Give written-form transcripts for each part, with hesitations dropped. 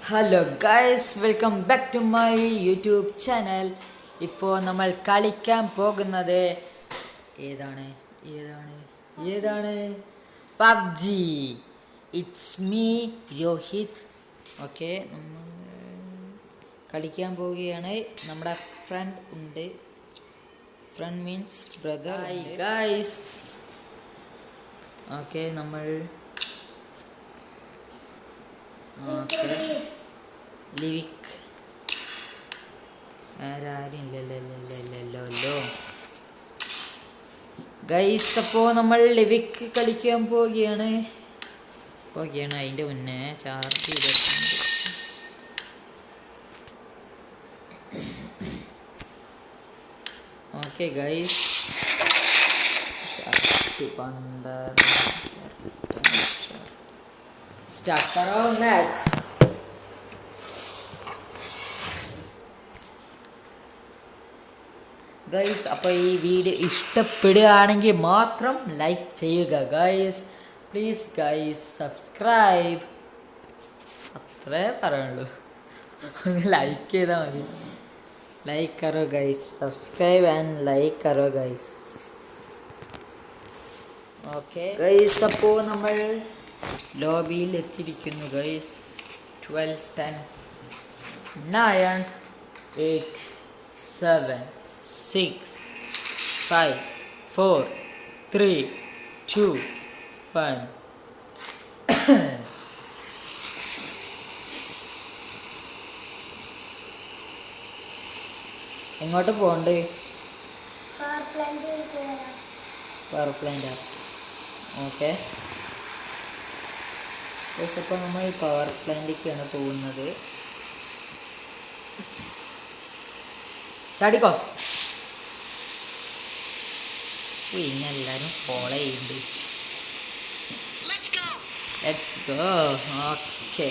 Hello guys, welcome back to my YouTube channel. ഇപ്പോൾ നമ്മൾ കളിക്കാൻ പോകുന്നത് ഏതാണ് ഏതാണ് ഏതാണ് PUBG. It's me Rohit. Okay, നമ്മൾ കളിക്കാൻ പോവുകയാണ്. നമ്മുടെ ഫ്രണ്ട് ഉണ്ട്. Friend means brother. Guys, okay, നമ്മൾ ലിവിക് ആരാരില്ലല്ലോ ഗൈസ്. അപ്പോൾ നമ്മൾ ലിവിക് കളിക്കാൻ പോവുകയാണ്. അതിൻ്റെ മുന്നേ ചാർജ് ചെയ്തിട്ടുണ്ട്. ഓക്കെ ഗൈസ്, സ്റ്റാർട്ട് കറോ മാച്ച്. ഗൈസ്, അപ്പോൾ ഈ വീഡിയോ ഇഷ്ടപ്പെടുകയാണെങ്കിൽ മാത്രം ലൈക്ക് ചെയ്യുക ഗൈസ്. Please guys, subscribe. അത്രേ പറയുള്ളൂ. ഒന്ന് ലൈക്ക് ചെയ്താൽ മതി. ലൈക്ക് കറോ ഗൈസ്, സബ്സ്ക്രൈബ് ആൻഡ് ലൈക്ക് കറോ ഗൈസ്. ഓക്കെ ഗൈസ്, അപ്പോൾ നമ്മൾ ലോബിയിൽ എത്തിയിരിക്കുന്നു ഗൈസ്. 12 10 9 8 7 6 5 4 3 2 1. എങ്ങോട്ട് പോകണ്ടേ? പവർ പ്ലാന്റാ. ഓക്കെ, ഇപ്പോൾ നമ്മൾ പവർ പ്ലാന്റിലേക്കാണ് പോകുന്നത്. ചാടിക്കോ. പിന്നെ എല്ലാവരും ഫോളോ ചെയ്യുന്നുണ്ട്. Let's go. ഓക്കെ,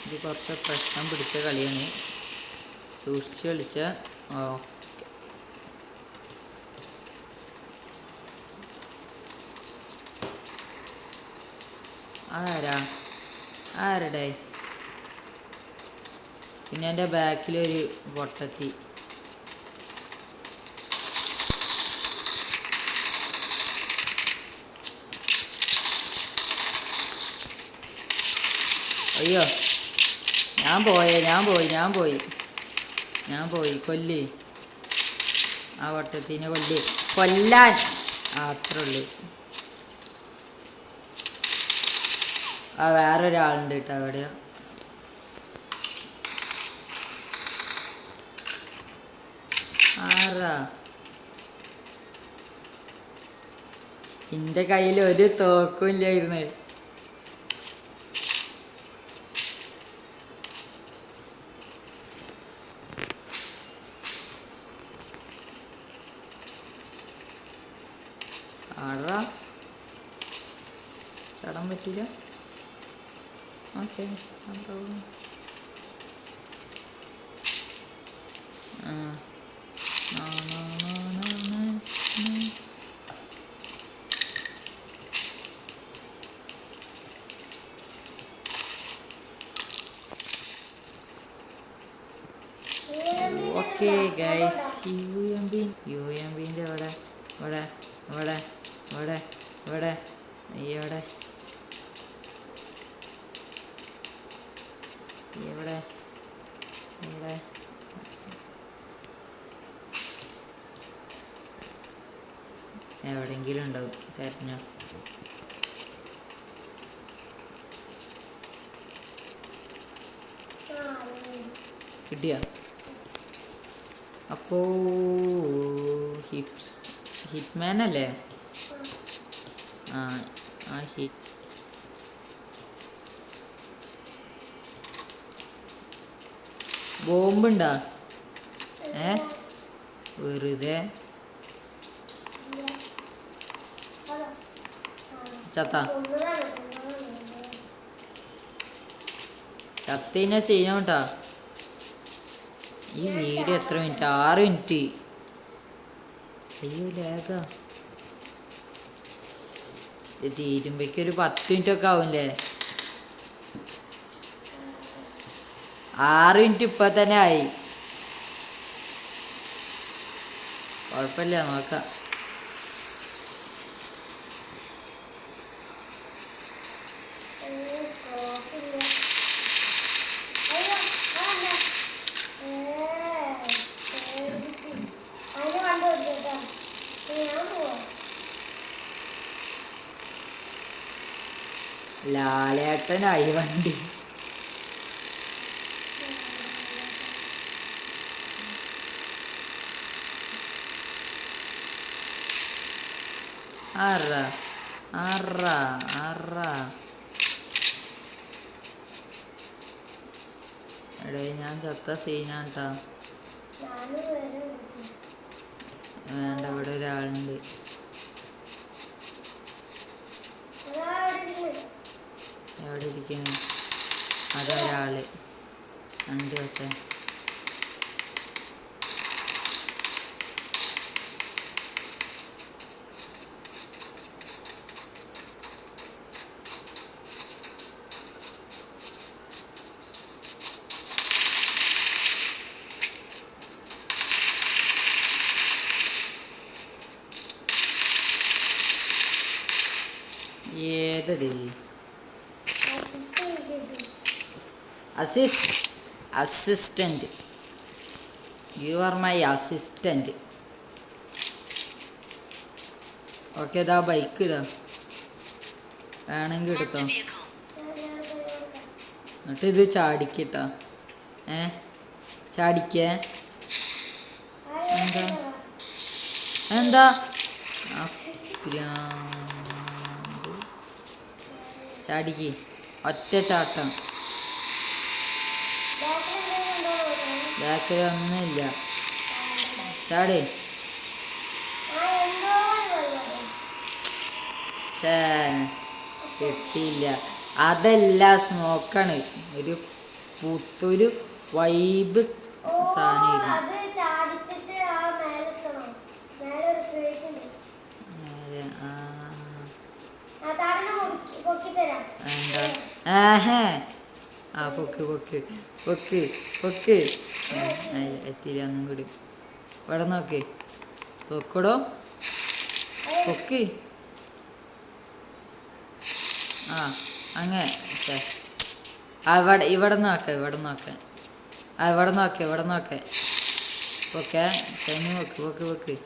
ഇത് കുറച്ച് പ്രശ്നം പിടിച്ച കളിയാണ്. സൂക്ഷിച്ച് കളിച്ച. ഓക്കെ, ആരുടെ പിന്നെ എൻ്റെ ബാക്കിലൊരു പൊട്ടത്തി. അയ്യോ, ഞാൻ പോയി കൊല്ല്. ആ പൊട്ടത്തിനെ കൊല്ലാൻ അത്രേ ഉള്ളൂ. വേറൊരാളുണ്ട് കേട്ടോ അവിടെ. എൻ്റെ കയ്യിൽ ഒരു തോക്കും ഇല്ലായിരുന്നു. ചാടാൻ പറ്റില്ല. ഓക്കെ, ഓക്കെ ഗൈസ്, യുഎംബിൻ്റെ ഇവിടെ എവിടെയെങ്കിലും ഉണ്ടാവും. തെരഞ്ഞോ. കിട്ടിയ. അപ്പോ ഹിറ്റ്മാൻ അല്ലേ? ബോംബുണ്ടാ? വെറുതെ ചത്തീനെ സീനോട്ടാ. ഈ വീഡിയോ എത്ര മിനിറ്റ്? 6 മിനിറ്റ്. അയ്യോ ലേഖ തീരുമ്പോഴേക്കും ഒരു 10 മിനിറ്റ് ഒക്കെ ആവുമല്ലേ? 6 മിനിറ്റ് ഇപ്പം തന്നെ ആയി. കുഴപ്പമില്ല, നോക്കാം. ലാലേട്ടനായി വണ്ടി. ആറ ആറ ആറ എടേ ഞാൻ ചത്ത സീനാട്ടാ. വേണ്ട, ഇവിടെ ഒരാളുണ്ട്. എവിടെ ഇരിക്കണേ? അതൊരാള് 2 ദിവസം. ഏതത്? Assistant. You are my assistant. Okay, ഇതാ ബൈക്ക് ഇതാ, വേണമെങ്കിൽ എടുത്തോ. എന്നിട്ട് ഇത് ചാടിക്കട്ടാ. ചാടിക്കേ. എന്താ എന്താ ചാടിക്ക്, ഒറ്റ ചാട്ടം. ബാക്കിൽ ഒന്നുമില്ല. ചാടി. കിട്ടിയില്ല. അതല്ല, സ്മോക്കാണ്. ഒരു പുത്തൊരു വൈബ് സാധനം. പൊക്ക് പൊക്ക് പൊക്ക് പൊക്ക്. എത്തിയില്ല, ഒന്നും കൂടി. ഇവിടെ നോക്ക്, പൊക്കടോ, പൊക്ക്. അങ്ങനെ ഇവിടെ നോക്കെ, ഇവിടെ നോക്കെ, ഇവിടെ നോക്കെ, ഇവിടെ നോക്കെ. പൊക്കെ കഴിഞ്ഞ് പൊക്ക് പൊക്ക് പൊക്ക്.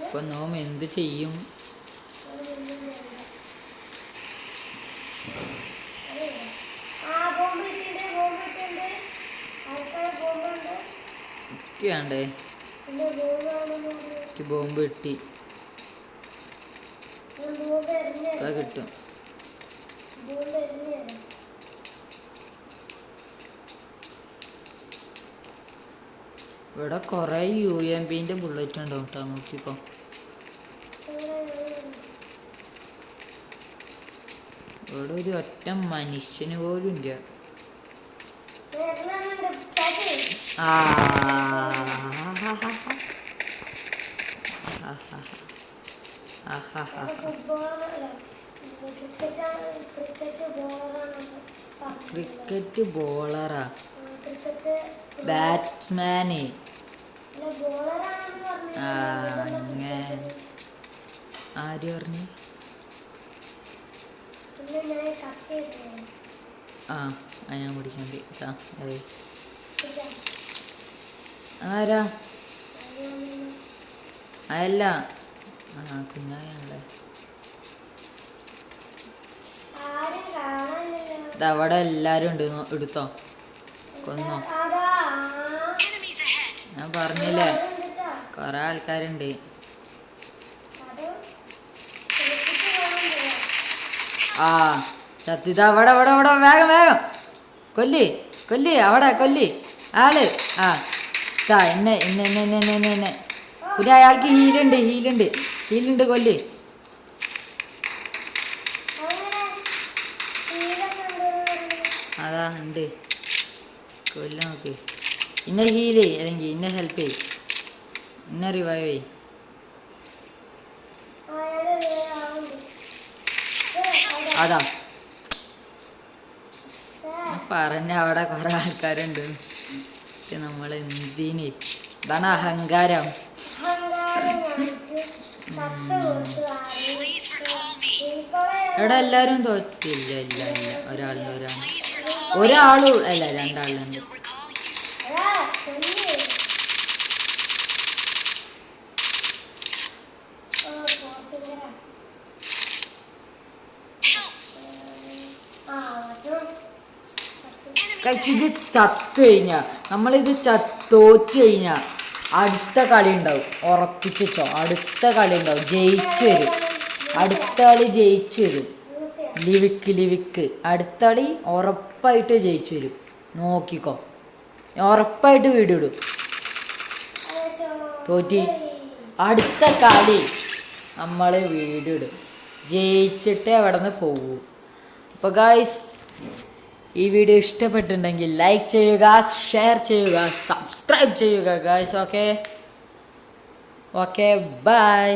ഇപ്പൊ നോം എന്ത് ചെയ്യും? വേണ്ടേ? ബോംബ് കിട്ടി. ഇപ്പൊ കിട്ടും. ഇവിടെ കൊറേ UMP ബുള്ളറ്റ് ഉണ്ടാവും കേട്ടോ, നോക്കിക്കോ. ഇവിടെ ഒരു ഒറ്റ മനുഷ്യന് പോലും ഇല്ല. ക്രിക്കറ്റ് ബോളറാ? ബാറ്റ്സ്മാന്. അങ്ങനെ ആര് പറഞ്ഞു? ഞാൻ കുടിക്കണ്ടി. ആരാ? അതല്ല, കുഞ്ഞായാണല്ലേ. അവിടെ എല്ലാരും ഉണ്ട്, എടുത്തോ, കൊന്നോ. ഞാൻ പറഞ്ഞില്ലേ, കൊറേ ആൾക്കാരുണ്ട്. ചത്തിത. അവിടെ അവിടെ അവിടെ, വേഗം വേഗം കൊല്ലി കൊല്ലി, അവിടെ കൊല്ലി ആള്. എന്നെ എന്നെ എന്നെ എന്നെ എന്നെ എന്നെ പിന്നെ അയാൾക്ക് ഹീലുണ്ട് ഹീലുണ്ട് ഹീലുണ്ട്, കൊല്ലി. ഉണ്ട് കൊല്ല നോക്ക്. ഇന്നെ ഹീൽ ചെയ്യ്, അല്ലെങ്കിൽ ഇന്നെ ഹെൽപ്പ് ചെയ്യ്, ഇന്നെ റിവൈവ് ചെയ്യ്. അതാ പറഞ്ഞ അവിടെ കുറെ ആൾക്കാരുണ്ട്. നമ്മൾ എന്തിന്, ഇതാണ് അഹങ്കാരം. ഇവിടെ എല്ലാരും തോറ്റില്ല. ഇല്ല ഇല്ല, ഒരാളും അല്ല, രണ്ടാളുണ്ട്. ഇത് ചത്തു കഴിഞ്ഞാ, നമ്മളിത് തോറ്റു കഴിഞ്ഞാ അടുത്ത കളി ഉണ്ടാവും. ഉറപ്പിച്ചോ, അടുത്ത കളി ഉണ്ടാവും. ജയിച്ചു വരും, അടുത്ത കളി ജയിച്ചു വരും. ലിവിക്ക് അടുത്ത കളി ഉറപ്പായിട്ട് ജയിച്ചു വരും. നോക്കിക്കോ, ഉറപ്പായിട്ട് വീഡിയോ ഇടും. തോറ്റി അടുത്ത കളി നമ്മൾ വീഡിയോ ഇടും. ജയിച്ചിട്ടേ അവിടെ നിന്ന് പോകൂ. അപ്പോൾ ഗായ്സ്, ഈ വീഡിയോ ഇഷ്ടപ്പെട്ടിട്ടുണ്ടെങ്കിൽ ലൈക്ക് ചെയ്യുക, ഷെയർ ചെയ്യുക, സബ്സ്ക്രൈബ് ചെയ്യുക ഗായ്സ്. Okay bye.